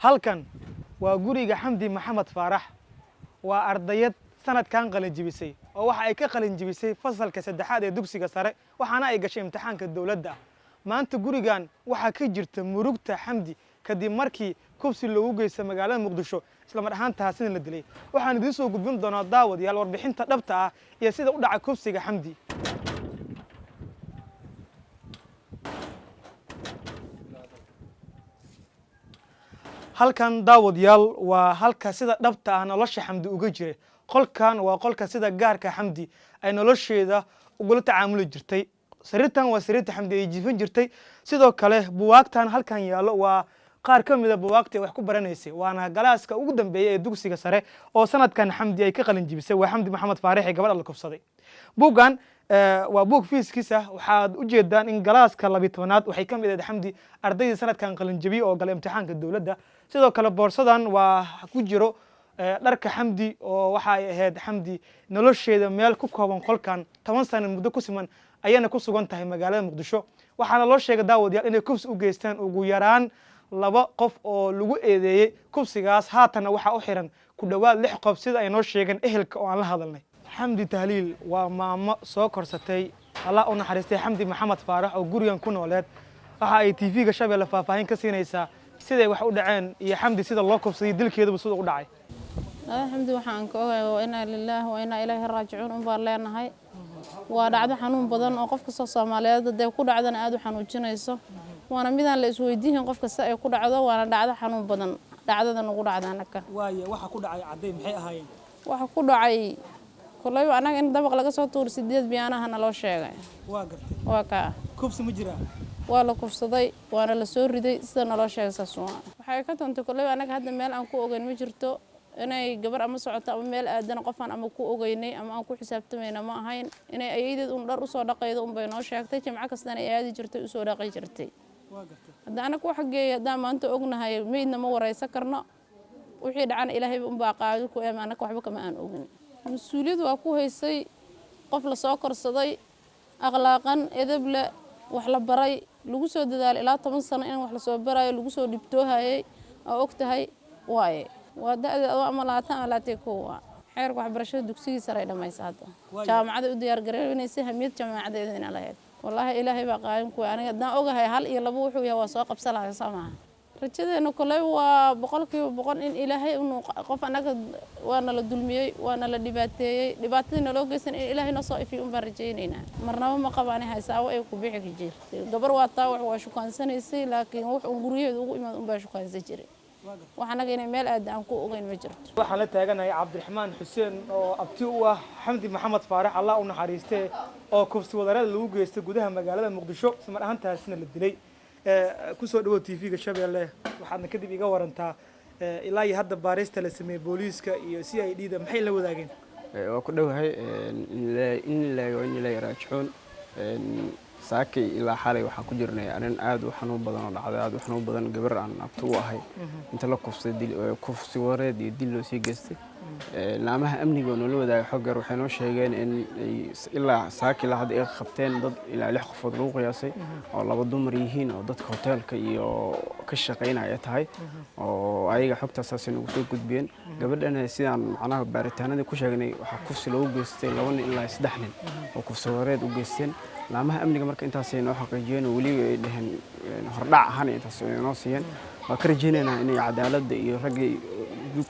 halkan waa guriga Xamdi Maxamed Faarax waa ardayad sanadkan qalin jibisay oo waxa ay ka qalin jibisay fasalka saddexaad ee dugsiga sare waxaana ay gashay imtixaanka dawladda maanta gurigan waxa ka jirta murugta Xamdi kadib markii kufsi loogu geystay magaalada Muqdisho isla mar ahaantaasina la dilay waxaan idin soo gudbin doonaa daawadayaal warbixinta dhabta ah iyo sida u dhacay kufsiga Xamdi halkan daawadayaal waa halka sida dhabta ah nolosha Xamdi uga jiray qolkan waa qolka sida gaarka Xamdi ay nolosheeda ugu tacaamuli jirtay sariirtan waa sariirta Xamdi ay jiifin jirtay sidoo kale buwaagtan halkan yaalo waa qaar ka mid ah buwaagta wax ku baranaysay waana galaaska ugu dambeeyay ee dugsiga sare oo sanadkan Xamdi ay ka qalin jibisay waa Xamdi Maxamed Faarax ee gabadha la kufsaday buugan waa buug fiiskiisa waxaad u jeedaan in galaaska 12aad waxay ka mid ah Xamdi ardayda sanadkan qalin jibiyay oo galay imtixaanka dawladda sidoo kale boorsadan waa ku jiro dharka Xamdi oo waxa ay ahayd Xamdi nolosheeda meel ku kooban qolkan 10 sano muddo ku siman ayana ku sugan tahay magaalada Muqdisho waxaana loo sheegay daawadayaal inay kufsi u geystaan ugu yaraan 2 qof oo lagu eedeeyay kufsigaas haatan waxa u xiran ku dhawaad 6 qof sida ay noo sheegeen ehelka oo aan la hadalnay Xamdi Tahliil waa maamo soo korsatay Allah u naxariistay Xamdi Maxamed Faarax oo gurigan ku nooleed waxa ay TV-ga Shabeelle faahfaahin ka siinaysaa siday wax u dhaceen iyo Xamdi sida loo kufsaday dilkeedu sida u dhacay Xamdi waxaan ka ogahay inna lillahi wa inna ilayhi raaji'uun baan leenahay waa dhacdo xanuun badan oo qofka Soomaaliyeed ay ku dhacdana aad u xanuujinayso waana midaan la isweydiin qof kasta ay ku dhacdo waana dhacdo xanuun badan dhacdadan ugu dhacdaanaka waxa ku dhacay caday maxay ahaayeen waxa ku dhacay kulay anaga in dabaq laga soo tuur 8 biyaanaha loo sheegay waa gartay waa ka kufsi ma jiraa waa la kufsaday waana la soo riday sida naloo sheegay saasoo waxay ka tantay kulay anaga hadda meel aan ku ogeyn ma jirto inay gabar ama socoto ama meel aadan qofan ama ku ogeynay ama aan ku xisaabtamayna ma ahayn inay ayadeed dhar u soo dhaqaydo bay noo sheegtay jimca kastana ay aadi jirtay u soo dhaqay jirtay hadda anaga waxa geeyay hadda maanta ognahay meedna ma waraysan karno wixii dhacan ilaahay baa qaadi ku anaga waxba kama aan ogin mas'uuliyad waa ku haysay qof la soo korsaday akhlaaqan edeb la wax la baray lagu soo dadaal ilaa 10 sano in wax la soo barayo lagu soo dhibtoohayay oo ogtahay waaye waa da'da ama laatay kuwa xeerka waxbarashada dugsiga sare ay dhamaysaa jaamacada u diyaar gareynaysa hamiyad jaamacadeedina lahayd wallahi ilaahay baa qaadan ku aniga hadaan ogahay hal iyo labo wuxuu yahay waa soo qabsanayaa samaha rajadeena kulay waa 100% in ilaahay uu qof anaga waana la dulmiyay waana la dhibaatadina loo geysan in ilaahay noo soo ifiyo baan rajaynayna marnaba ma qabaani haysaa ay ku bixi jirtay gabar waa taa wax waa shukaansanaysa laakiin wax uu guriyeed ugu imaan baa shukaansan jiray waxaanaga inay meel aad aan ku ogeyn ma jirto waxaan la taaganahay Cabdiraxmaan Xuseen oo abti u ah Xamdi Maxamed Faarax Allah u naxariistay oo kufsi wadareed lagu geystay gudaha magaalada Muqdisho isla ahaantaasina la dilay ku soo dhawo TV-ga Shabeelle waxaadna kadib iga warantaa ilaa iyo hadda baarista la sameeyay booliiska iyo CID-da maxay la wadaageen waa ku dhawahay in la yaraajoon saakay ilaa xalay waxa ku jirnay arin aad u xanuun badan oo dhacday aad u xanuun badan gabar aan abtu u ahay inta la kufsaday kufsi wareed iyo dil loo sii geystay laamaha amniga oo la wadaagay xog gaar waxay noo sheegeen in ilaa saakay la hadda ay qabteen dad ilaa 6 qofood lagu qiyaasay oo 2 dumar yihiin oo dadka hoteelka iyo ka shaqeynaya tahay oo ayaga xogtaas ay ugu soo gudbiyeen gabadhana sidaan macnaha baaritaanada ku sheegnay waxa kufsi loogu geystay 2 ilaa 3 nin oo kufsi wareed u geysteen laamaha amniga marka intaas ay noo xaqiijiyeen wali ay dhahan hordhac ahaan intaas ay noo siiyeen waa ka rajaynaynaa inay cadaaladda iyo ragga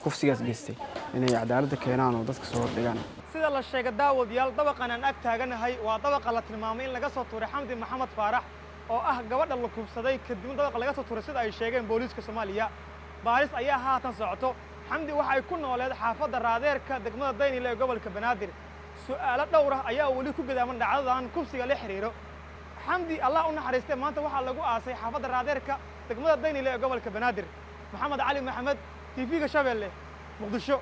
kufsigaas geystay inay cadaaladda keenaan oo dadka soo hordhigaan sida la sheegay daawadayaal dabaqan aan ag taaganahay waa dabaqa la tilmaamay in laga soo tuuray Xamdi Maxamed Faarax oo ah gabadha la kufsaday kadib dabaqa laga soo tuuray sida ay sheegeen booliiska Soomaaliya baaris ayaa haatan socoto Xamdi waxa ay ku nooleed xaafadda Raadeerka degmada Daynile ee gobolka Banaadir su'aalo dhowr ah ayaa wali ku gadaaman dhacdadan kufsiga la xiriiro Xamdi Allah u naxariistay maanta waxa lagu aasay xaafadda Raadeerka degmada Daynile ee gobolka Banaadir Maxamed Ali Maxamed TV-ga Shabeelle Muqdisho